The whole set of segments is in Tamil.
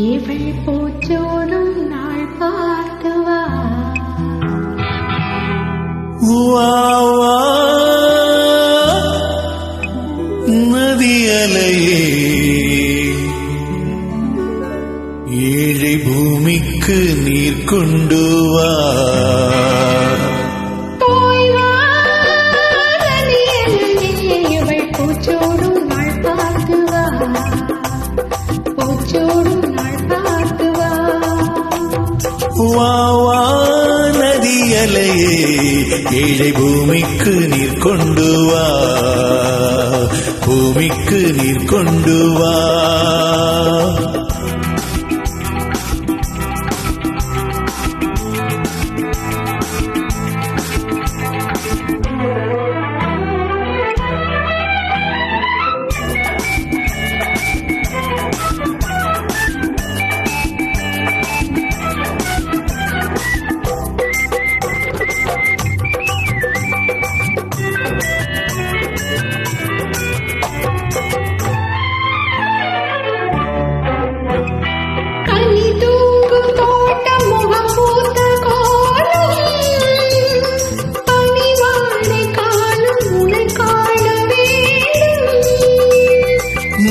இவள் போச்சோடும் நாள் பார்த்து வா நதியலையே ஏழை பூமிக்கு நீர் கொண்டு வா இவள் போச்சோடும் நாள் பார்த்து வா போச்சோடும் நாள் பார்த்து வா வா வா நதியலையே ஏழை பூமிக்கு நீர் கொண்டு வா பூமிக்கு நீர் கொண்டு வா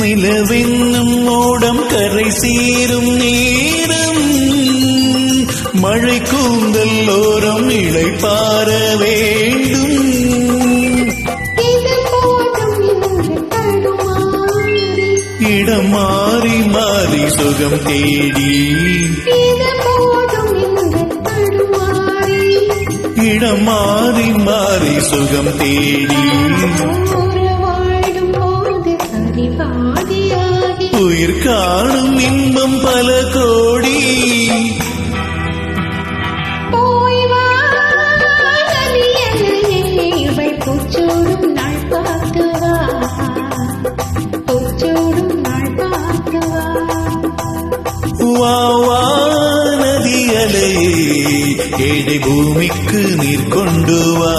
நிலவென்னும் ஓடம் கரை சீரும் நேரம் மழை கூந்தல் ஓரம் இளைப்பாற வேண்டும் இடம் மாறி மாறி சுகம் தேடி இடம் மாறி மாறி சுகம் தேடி உயிர் காணும் இன்பம் பல கோடி இவள் போச்சோடும் நாள் பார்த்து வா போச்சோடும் நாள் பார்த்து வா வா நதியலையே ஏழை பூமிக்கு நீர் கொண்டு வா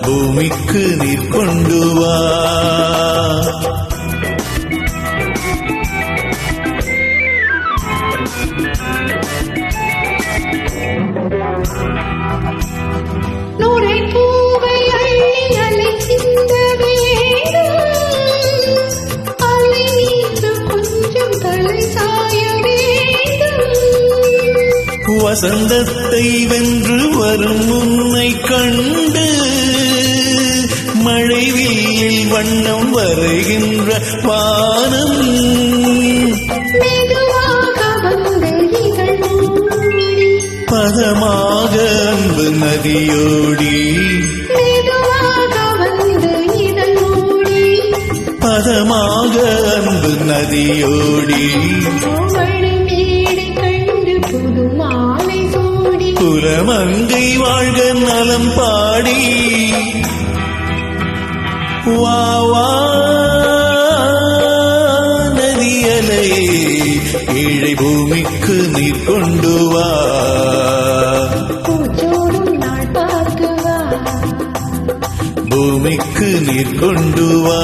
பூமிக்கு நீர் கொண்டு வா நூரை பூவை அள்ளி அலை சிந்த வேண்டும் அலை நீந்து கொஞ்சம் தலை சாய வேண்டும் வசந்தத்தை வென்று வரும் உன்னை கண்டு மழை வெயில் வண்ணம் வரைகின்ற வானம் மெதுவாக வந்து இகள் மூடி பதமாக அன்பு நதியோடி மெதுவாக வந்து இதழ் மூடி பதமாக அன்பு நதியோடி மழை மேடை கண்டு புது மாலை சூடி புலமங்கை வாழ்க நலம் பாடி வா வா நதியலையே ஏழை பூமிக்கு நீர் கொண்டு வா பூச்சோடும் நாள் பார்த்து வா பூமிக்கு நீர் கொண்டு வா